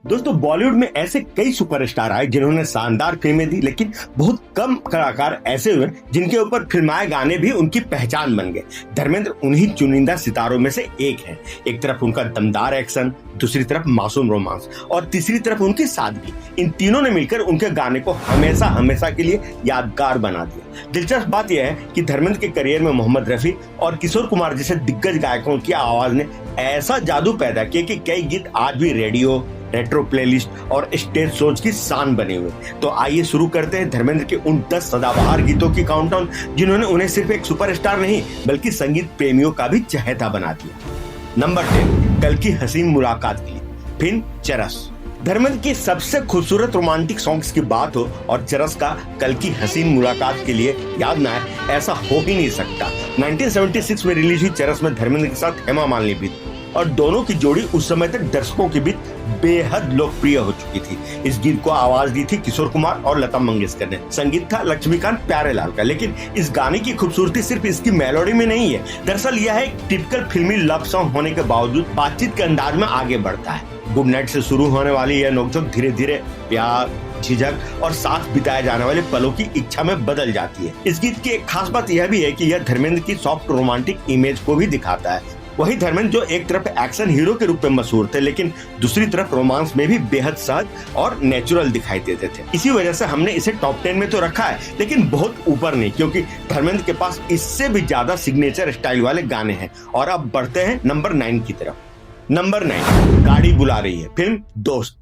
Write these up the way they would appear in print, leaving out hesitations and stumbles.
दोस्तों बॉलीवुड में ऐसे कई सुपरस्टार आए जिन्होंने शानदार फिल्में दी, लेकिन बहुत कम कलाकार ऐसे हुए जिनके ऊपर फिल्माए गाने भी उनकी पहचान बन गए। धर्मेंद्र उन्हीं चुनिंदा सितारों में से एक हैं। एक तरफ उनका दमदार एक्शन, दूसरी तरफ मासूम रोमांस और तीसरी तरफ उनकी सादगी। इन तीनों ने मिलकर उनके गाने को हमेशा हमेशा के लिए यादगार बना दिया। दिलचस्प बात यह है कि धर्मेंद्र के करियर में मोहम्मद रफी और किशोर कुमार जैसे दिग्गज गायकों की आवाज ने ऐसा जादू पैदा किया कि कई गीत आज भी रेडियो, रेट्रो प्लेलिस्ट और स्टेज शोज की शान बने हुए। तो आइए शुरू करते हैं धर्मेंद्र के उन 10 सदाबहार गीतों की काउंटडाउन जिन्होंने उन्हें सिर्फ एक सुपरस्टार नहीं बल्कि संगीत प्रेमियों का भी चहेता बना दिया। नंबर 10, कल की हसीन मुलाकात के लिए, फिल्म चरस। धर्मेंद्र की सबसे खूबसूरत रोमांटिक सॉन्ग्स की बात हो और चरस का कल की हसीन मुलाकात के लिए याद ना आए, ऐसा हो ही नहीं सकता। 1976 में रिलीज हुई चरस में धर्मेंद्र के साथ हेमा मालिनी भी और दोनों की जोड़ी उस समय तक दर्शकों के बीच बेहद लोकप्रिय हो चुकी थी। इस गीत को आवाज दी थी किशोर कुमार और लता मंगेशकर ने। संगीत था लक्ष्मीकांत प्यारेलाल का। लेकिन इस गाने की खूबसूरती सिर्फ इसकी मेलोडी में नहीं है। दरअसल यह एक टिपिकल फिल्मी लव सॉन्ग होने के बावजूद बातचीत के अंदाज में आगे बढ़ता है। गुड नाइट से शुरू होने वाली यह नोकझोंक धीरे धीरे प्यार, झिझक और साथ बिताए जाने वाले पलों की इच्छा में बदल जाती है। इस गीत की एक खास बात यह भी है कि यह धर्मेंद्र की सॉफ्ट रोमांटिक इमेज को भी दिखाता है। वही धर्मेंद्र जो एक तरफ एक्शन हीरो के रूप में मशहूर थे, लेकिन दूसरी तरफ रोमांस में भी बेहद सहज और नेचुरल दिखाई देते थे। इसी वजह से हमने इसे टॉप 10 में तो रखा है, लेकिन बहुत ऊपर नहीं, क्योंकि धर्मेंद्र के पास इससे भी ज्यादा सिग्नेचर स्टाइल वाले गाने हैं। और अब बढ़ते हैं नंबर 9 की तरफ। नंबर 9, गाड़ी बुला रही है, फिल्म दोस्त।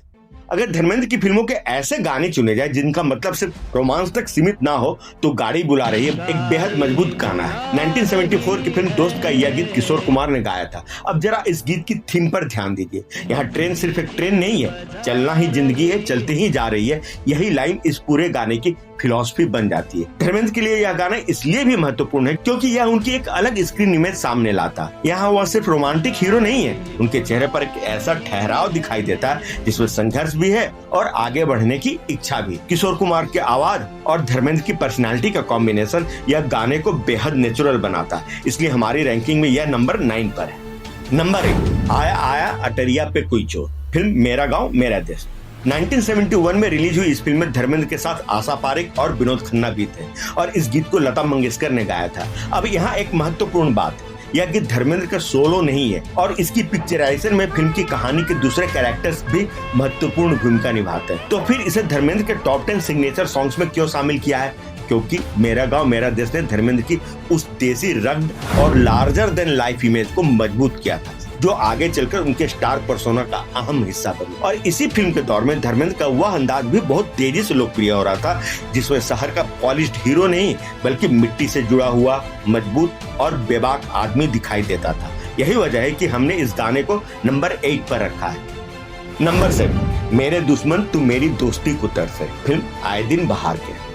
अगर धर्मेंद्र की फिल्मों के ऐसे गाने चुने जाए जिनका मतलब सिर्फ रोमांस तक सीमित ना हो, तो गाड़ी बुला रही है एक बेहद मजबूत गाना है। 1974 की फिल्म दोस्त का यह गीत किशोर कुमार ने गाया था। अब जरा इस गीत की थीम पर ध्यान दीजिए। यहाँ ट्रेन सिर्फ एक ट्रेन नहीं है, चलना ही जिंदगी है, चलती ही जा रही है। यही लाइन इस पूरे गाने की फिलॉसफी बन जाती है। धर्मेंद्र के लिए यह गाना इसलिए भी महत्वपूर्ण है क्योंकि यह उनकी एक अलग स्क्रीन इमेज सामने लाता। यहाँ वह सिर्फ रोमांटिक हीरो नहीं है, उनके चेहरे पर एक ऐसा ठहराव दिखाई देता है जिसमें संघर्ष भी है और आगे बढ़ने की इच्छा भी। किशोर कुमार की आवाज और धर्मेंद्र की पर्सनालिटी का कॉम्बिनेशन यह गाने को बेहद नेचुरल बनाता है, इसलिए हमारी रैंकिंग में यह नंबर 9 पर है। नंबर 1, आया आया अटरिया पे कोई चोर, फिल्म मेरा गांव मेरा देश। 1971 में रिलीज हुई इस फिल्म में धर्मेंद्र के साथ आशा पारेख और विनोद खन्ना भी थे और इस गीत को लता मंगेशकर ने गाया था। अब यहाँ एक महत्वपूर्ण बात है, यह गीत धर्मेंद्र का सोलो नहीं है और इसकी पिक्चराइजेशन में फिल्म की कहानी के दूसरे कैरेक्टर्स भी महत्वपूर्ण भूमिका निभाते हैं। तो फिर इसे धर्मेंद्र के टॉप 10 सिग्नेचर सॉन्ग्स में क्यों शामिल किया है? क्योंकि मेरा गांव मेरा देश ने धर्मेंद्र की उस देसी रंग और लार्जर देन लाइफ इमेज को मजबूत किया था, जो आगे चलकर उनके स्टार पर्सोना का अहम हिस्सा बनी। और इसी फिल्म के दौर में धर्मेंद्र का वह अंदाज भी बहुत तेजी से लोकप्रिय हो रहा था, जिसमें शहर का पॉलिश्ड हीरो नहीं बल्कि मिट्टी से जुड़ा हुआ मजबूत और बेबाक आदमी दिखाई देता था। यही वजह है कि हमने इस गाने को नंबर 8 पर रखा है। नंबर 7, मेरे दुश्मन तू मेरी दोस्ती को तरसे, फिल्म आए दिन बहार के।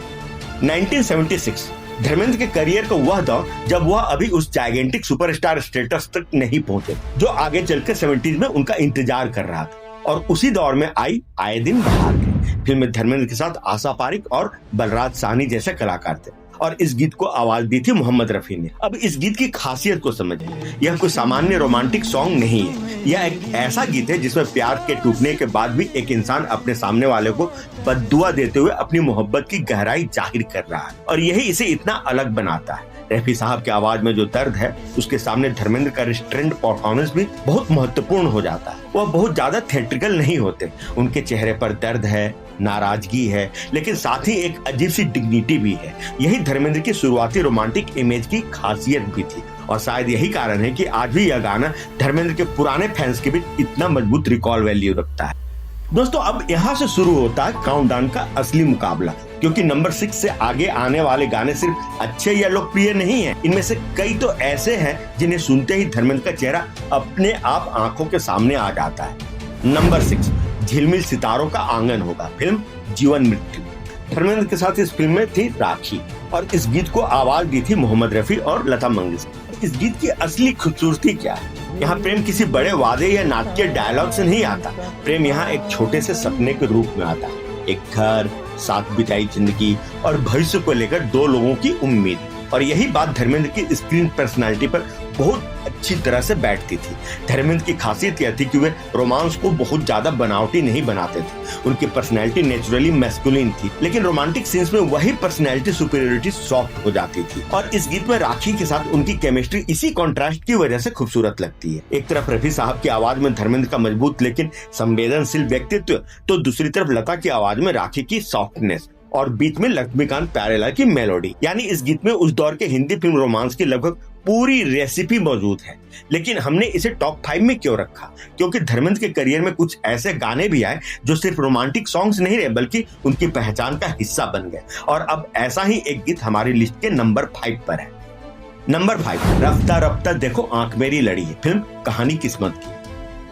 1976 धर्मेंद्र के करियर का वह दौर जब वह अभी उस जायगेंटिक सुपरस्टार स्टेटस तक नहीं पहुंचे जो आगे चलकर 70s में उनका इंतजार कर रहा था। और उसी दौर में आई आए दिन बहार के फिल्म में धर्मेंद्र के साथ आशा पारेख और बलराज साहनी जैसे कलाकार थे और इस गीत को आवाज दी थी मोहम्मद रफी ने। अब इस गीत की खासियत को समझें। यह कोई सामान्य रोमांटिक सॉन्ग नहीं है, यह एक ऐसा गीत है जिसमें प्यार के टूटने के बाद भी एक इंसान अपने सामने वाले को बद्दुआ देते हुए अपनी मोहब्बत की गहराई जाहिर कर रहा है और यही इसे इतना अलग बनाता है। रफी साहब की आवाज में जो दर्द है, उसके सामने धर्मेंद्र का रिस्ट्रेंड परफॉर्मेंस भी बहुत महत्वपूर्ण हो जाता है। वह बहुत ज्यादा थिएट्रिकल नहीं होते, उनके चेहरे पर दर्द है, नाराजगी है, लेकिन साथ ही एक अजीब सी डिग्निटी भी है। यही धर्मेंद्र की शुरुआती रोमांटिक इमेज की खासियत भी थी और शायद यही कारण है कि आज भी यह गाना धर्मेंद्र के पुराने फैंस के बीच इतना मजबूत रिकॉल वैल्यू रखता है। दोस्तों अब यहाँ से शुरू होता है काउंटडाउन का असली मुकाबला, क्योंकि नंबर 6 से आगे आने वाले गाने सिर्फ अच्छे या लोकप्रिय नहीं हैं। इनमें से कई तो ऐसे हैं जिन्हें सुनते ही धर्मेंद्र का चेहरा अपने आप आंखों के सामने आ जाता है। नंबर 6, झिलमिल सितारों का आंगन होगा, फिल्म जीवन मृत्यु। धर्मेंद्र के साथ इस फिल्म में थी राखी और इस गीत को आवाज दी थी मोहम्मद रफी और लता मंगेशकर। इस गीत की असली खूबसूरती क्या है? यहाँ प्रेम किसी बड़े वादे या नाटकीय डायलॉग से नहीं आता। प्रेम यहाँ एक छोटे से सपने के रूप में आता है, एक घर, साथ बिताई जिंदगी और भविष्य को लेकर दो लोगों की उम्मीद। और यही बात धर्मेंद्र की स्क्रीन पर्सनालिटी पर बहुत अच्छी तरह से बैठती थी। धर्मेंद्र की खासियत यह थी कि वे रोमांस को बहुत ज्यादा बनावटी नहीं बनाते थे। उनकी पर्सनैलिटी नेचुरली मैस्कुलिन थी, लेकिन रोमांटिक सीन्स में वही पर्सनैलिटी सुपीरियरिटी सॉफ्ट हो जाती थी। और इस गीत में राखी के साथ उनकी केमिस्ट्री इसी कॉन्ट्रास्ट की वजह से खूबसूरत लगती है। एक तरफ रफी साहब की आवाज में धर्मेंद्र का मजबूत लेकिन संवेदनशील व्यक्तित्व, तो दूसरी तरफ लता की आवाज में राखी की सॉफ्टनेस और बीच में लक्ष्मीकांत प्यारेलाल की मेलोडी। यानी इस गीत में उस दौर के हिंदी फिल्म रोमांस की लगभग पूरी रेसिपी मौजूद है। लेकिन हमने इसे टॉप 5 में क्यों रखा? क्योंकि धर्मेंद्र के करियर में कुछ ऐसे गाने भी आए जो सिर्फ रोमांटिक सॉन्ग्स नहीं रहे बल्कि उनकी पहचान का हिस्सा बन गए। और अब ऐसा ही एक गीत हमारी लिस्ट के नंबर 5 पर है। नंबर 5, रफ्ता रफ्ता देखो आंख मेरी लड़ी है, फिल्म कहानी किस्मत की।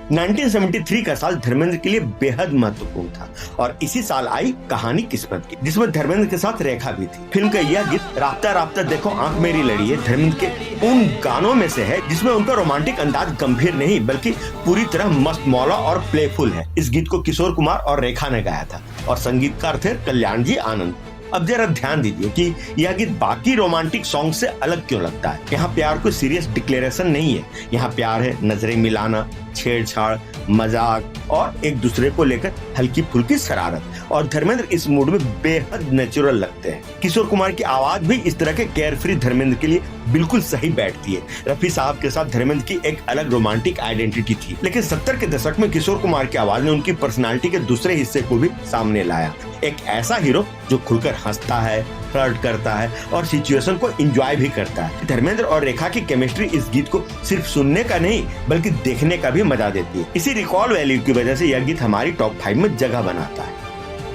1973 का साल धर्मेंद्र के लिए बेहद महत्वपूर्ण था और इसी साल आई कहानी किस्मत की, जिसमें धर्मेंद्र के साथ रेखा भी थी। फिल्म का यह गीत राफ्ता राफ्ता देखो आंख मेरी लड़ी है धर्मेंद्र के उन गानों में से है जिसमें उनका रोमांटिक अंदाज गंभीर नहीं बल्कि पूरी तरह मस्त मौला और प्लेफुल है। इस गीत को किशोर कुमार और रेखा ने गाया था और संगीतकार थे कल्याण जी आनंद। अब जरा ध्यान दीजिए कि यह गीत बाकी रोमांटिक सॉन्ग से अलग क्यों लगता है। यहाँ प्यार कोई सीरियस डिक्लेरेशन नहीं है, यहाँ प्यार है नजरें मिलाना, छेड़छाड़, मजाक और एक दूसरे को लेकर हल्की फुल्की शरारत। और धर्मेंद्र इस मूड में बेहद नेचुरल लगते हैं। किशोर कुमार की आवाज भी इस तरह के केयरफ्री धर्मेंद्र के लिए बिल्कुल सही बैठती है। रफी साहब के साथ धर्मेंद्र की एक अलग रोमांटिक आइडेंटिटी थी, लेकिन 70 के दशक में किशोर कुमार की आवाज ने उनकी पर्सनालिटी के दूसरे हिस्से को भी सामने लाया। एक ऐसा हीरो जो खुलकर हंसता है, फ्लर्ट करता है और सिचुएशन को एंजॉय भी करता है। धर्मेंद्र और रेखा की केमिस्ट्री इस गीत को सिर्फ सुनने का नहीं बल्कि देखने का भी मजा देती है। इसी रिकॉल वैल्यू की वजह से यह गीत हमारी टॉप 5 में जगह बनाता है।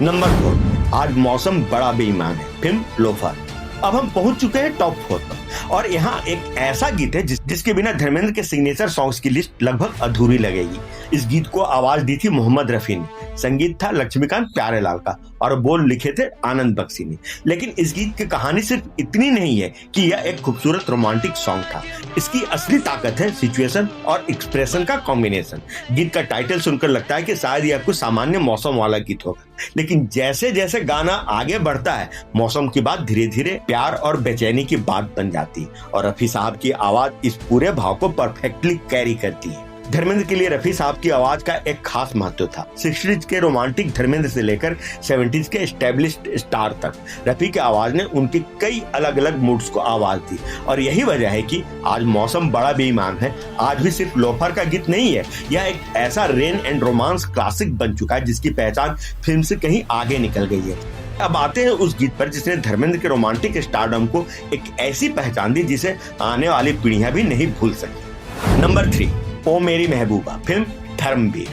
नंबर 4, आज मौसम बड़ा बेईमान है, फिल्म लोफर। अब हम पहुंच चुके हैं टॉप 4 पर और यहाँ एक ऐसा गीत है जिसके बिना धर्मेंद्र के सिग्नेचर सॉन्ग्स की लिस्ट लगभग अधूरी लगेगी। इस गीत को आवाज दी थी मोहम्मद रफी ने, संगीत था लक्ष्मीकांत प्यारेलाल का और बोल लिखे थे आनंद बख्शी ने। लेकिन इस गीत की कहानी सिर्फ इतनी नहीं है कि यह एक खूबसूरत रोमांटिक सॉन्ग था। इसकी असली ताकत है सिचुएशन और एक्सप्रेशन का कॉम्बिनेशन। गीत का टाइटल सुनकर लगता है कि शायद यह कुछ सामान्य मौसम वाला गीत होगा, लेकिन जैसे जैसे गाना आगे बढ़ता है मौसम की बात धीरे धीरे प्यार और बेचैनी की बात बन जाती है और रफी साहब की आवाज इस पूरे भाव को परफेक्टली कैरी करती है। धर्मेंद्र के लिए रफी साहब की आवाज का एक खास महत्व था। 60s के रोमांटिक धर्मेंद्र से लेकर 70s के एस्टेब्लिश्ड स्टार तक रफी की आवाज ने उनकी कई अलग अलग मूड्स को आवाज दी और यही वजह है कि आज मौसम बड़ा बेईमान है आज भी सिर्फ लोफर का गीत नहीं है, यह एक ऐसा रेन एंड रोमांस क्लासिक बन चुका है जिसकी पहचान फिल्म से कहीं आगे निकल गई है। अब आते हैं उस गीत पर जिसने धर्मेंद्र के रोमांटिक स्टारडम को एक ऐसी पहचान दी जिसे आने वाली पीढ़ियां भी नहीं भूल सकी। नंबर 3, ओ मेरी महबूबा, फिल्म धर्मवीर।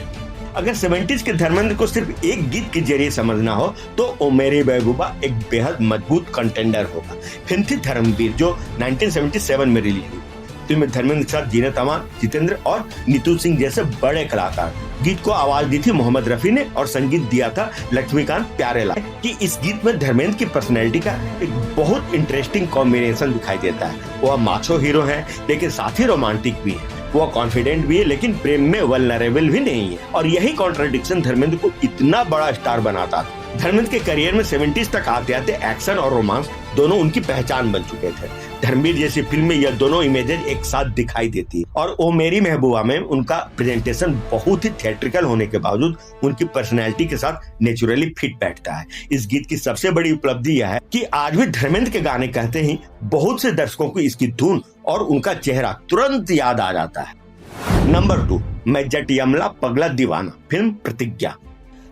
अगर 70s के धर्मेंद्र को सिर्फ एक गीत के जरिए समझना हो तो ओ मेरी महबूबा एक बेहद मजबूत कंटेंडर होगा। फिल्म थी धर्मवीर जो 1977 में रिलीज हुई। फिल्म में धर्मेंद्र के साथ जीनत अमान, जितेंद्र और नीतू सिंह जैसे बड़े कलाकार। गीत को आवाज दी थी मोहम्मद रफी ने और संगीत दिया था लक्ष्मीकांत प्यारेलाल। कि इस गीत में धर्मेंद्र की पर्सनैलिटी का एक बहुत इंटरेस्टिंग कॉम्बिनेशन दिखाई देता है। वह माचो हीरो है लेकिन साथ ही रोमांटिक भी है, वह कॉन्फिडेंट भी है लेकिन प्रेम में वल्नरेबल भी नहीं है और यही कॉन्ट्रडिक्शन धर्मेंद्र को इतना बड़ा स्टार बनाता था। धर्मेंद्र के करियर में 70s तक आते आते एक्शन और रोमांस दोनों उनकी पहचान बन चुके थे। धर्मवीर जैसी फिल्म में यह दोनों इमेजेस एक साथ दिखाई देती है और ओ मेरी महबूबा में उनका प्रेजेंटेशन बहुत ही थिएट्रिकल होने के बावजूद उनकी पर्सनैलिटी के साथ नेचुरली फिट बैठता है। इस गीत की सबसे बड़ी उपलब्धि यह है कि आज भी धर्मेंद्र के गाने कहते ही बहुत से दर्शकों को इसकी धुन और उनका चेहरा तुरंत याद आ जाता है। नंबर 2, मैं जट यमला पगला दीवाना, फिल्म प्रतिज्ञा।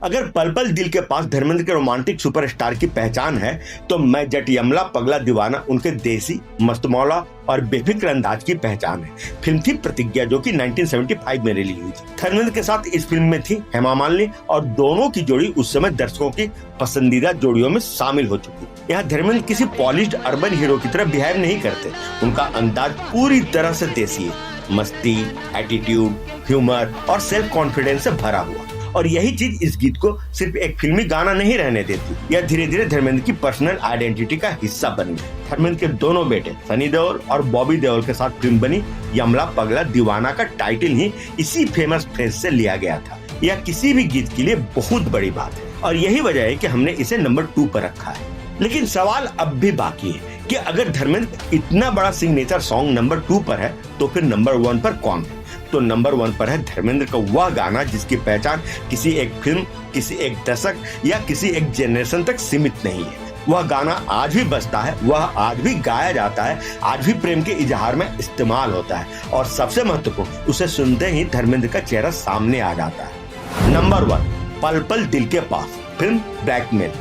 अगर पल पल दिल के पास धर्मेंद्र के रोमांटिक सुपरस्टार की पहचान है तो मैं जट यमला पगला दीवाना उनके देसी, मस्तमौला और बेफिक्र अंदाज की पहचान है। फिल्म थी प्रतिज्ञा जो कि 1975 में रिलीज हुई थी। धर्मेंद्र के साथ इस फिल्म में थी हेमा मालिनी और दोनों की जोड़ी उस समय दर्शकों की पसंदीदा जोड़ियों में शामिल हो चुकी। यहाँ धर्मेंद्र किसी पॉलिश्ड अर्बन हीरो की तरह बिहेव नहीं करते, उनका अंदाज पूरी तरह से देसी है, मस्ती, एटीट्यूड, ह्यूमर और सेल्फ कॉन्फिडेंस से भरा हुआ। और यही चीज इस गीत को सिर्फ एक फिल्मी गाना नहीं रहने देती, यह धीरे धीरे धर्मेंद्र की पर्सनल आइडेंटिटी का हिस्सा बन गई। धर्मेंद्र के दोनों बेटे सनी देओल और बॉबी देओल के साथ फिल्म बनी यमला पगला दीवाना का टाइटल ही इसी फेमस फ्रेज से लिया गया था। यह किसी भी गीत के लिए बहुत बड़ी बात है और यही वजह है कि हमने इसे नंबर 2 पर रखा है। लेकिन सवाल अब भी बाकी है कि अगर धर्मेंद्र इतना बड़ा सिग्नेचर सॉन्ग नंबर 2 पर है तो फिर नंबर 1 पर कौन है? तो नंबर 1 पर है धर्मेंद्र का वह गाना जिसकी पहचान किसी एक फिल्म, किसी एक दशक या किसी एक जनरेशन तक सीमित नहीं है। वह गाना आज भी बजता है, वह आज भी गाया जाता है, आज भी प्रेम के इजहार में इस्तेमाल होता है और सबसे महत्वपूर्ण, उसे सुनते ही धर्मेंद्र का चेहरा सामने आ जाता है। नंबर 1, पल पल दिल के पास, फिल्म ब्लैकमेल,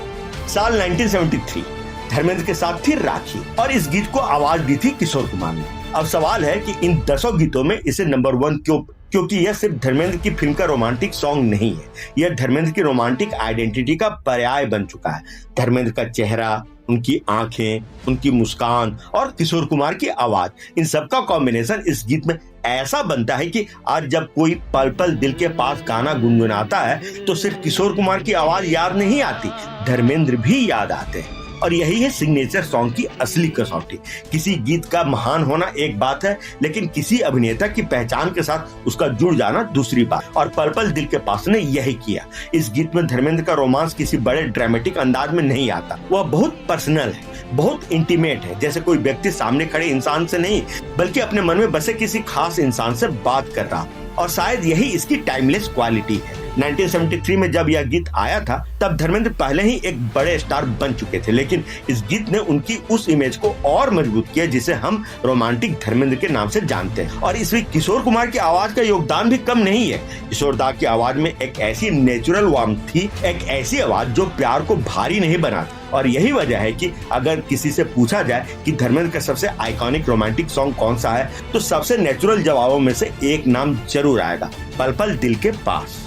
साल 1973। धर्मेंद्र के साथ थी राखी और इस गीत को आवाज दी थी किशोर कुमार ने। अब सवाल है कि इन 10 गीतों में इसे नंबर 1 क्यों? क्योंकि यह सिर्फ धर्मेंद्र की फिल्म का रोमांटिक सॉन्ग नहीं है, यह धर्मेंद्र की रोमांटिक आइडेंटिटी का पर्याय बन चुका है। धर्मेंद्र का चेहरा, उनकी आंखें, उनकी मुस्कान और किशोर कुमार की आवाज, इन सबका कॉम्बिनेशन इस गीत में ऐसा बनता है कि आज जब कोई पल पल दिल के पास गाना गुनगुनाता है तो सिर्फ किशोर कुमार की आवाज याद नहीं आती, धर्मेंद्र भी याद आते हैं। और यही है सिग्नेचर सॉन्ग की असली कसौटी। किसी गीत का महान होना एक बात है, लेकिन किसी अभिनेता की पहचान के साथ उसका जुड़ जाना दूसरी बात। और पल पल दिल के पास ने यही किया। इस गीत में धर्मेंद्र का रोमांस किसी बड़े ड्रामेटिक अंदाज में नहीं आता, वह बहुत पर्सनल है, बहुत इंटीमेट है, जैसे कोई व्यक्ति सामने खड़े इंसान से नहीं बल्कि अपने मन में बसे किसी खास इंसान से बात कर रहा। और शायद यही इसकी टाइमलेस क्वालिटी है। 1973 में जब यह गीत आया था तब धर्मेंद्र पहले ही एक बड़े स्टार बन चुके थे, लेकिन इस गीत ने उनकी उस इमेज को और मजबूत किया जिसे हम रोमांटिक धर्मेंद्र के नाम से जानते हैं। और इसमें किशोर कुमार की आवाज का योगदान भी कम नहीं है। किशोर दा की आवाज में एक ऐसी नेचुरल वार्मथ थी, एक ऐसी आवाज जो प्यार को भारी नहीं बनाती। और यही वजह है कि अगर किसी से पूछा जाए कि धर्मेंद्र का सबसे आइकॉनिक रोमांटिक सॉन्ग कौन सा है तो सबसे नेचुरल जवाबों में से एक नाम जरूर आएगा, पल पल दिल के पास।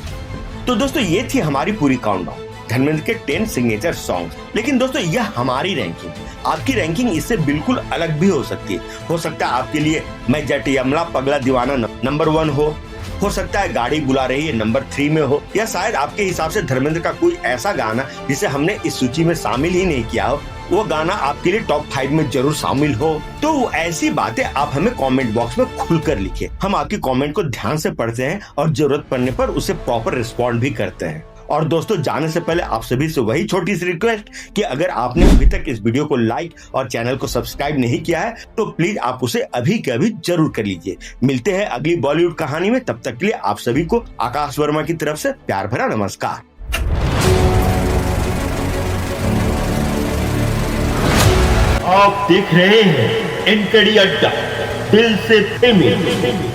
तो दोस्तों ये थी हमारी पूरी काउंटडाउन धर्मेंद्र के 10 सिग्नेचर सॉन्ग्स। लेकिन दोस्तों यह हमारी रैंकिंग, आपकी रैंकिंग इससे बिल्कुल अलग भी हो सकती है। हो सकता है आपके लिए मैं जट यमला पगला दीवाना नंबर 1 हो सकता है गाड़ी बुला रही है नंबर 3 में हो, या शायद आपके हिसाब से धर्मेंद्र का कोई ऐसा गाना जिसे हमने इस सूची में शामिल ही नहीं किया हो, वो गाना आपके लिए टॉप 5 में जरूर शामिल हो। तो ऐसी बातें आप हमें कमेंट बॉक्स में खुलकर लिखिए, हम आपकी कमेंट को ध्यान से पढ़ते हैं और जरूरत पड़ने पर उसे प्रॉपर रिस्पॉन्ड भी करते हैं। और दोस्तों जाने से पहले आप सभी से वही छोटी सी रिक्वेस्ट कि अगर आपने अभी तक इस वीडियो को लाइक और चैनल को सब्सक्राइब नहीं किया है तो प्लीज आप उसे अभी के अभी जरूर कर लीजिए। मिलते हैं अगली बॉलीवुड कहानी में, तब तक के लिए आप सभी को आकाश वर्मा की तरफ से प्यार भरा नमस्कार। आप देख रहे हैं एनकेडी अड्डा, दिल से प्रेमी।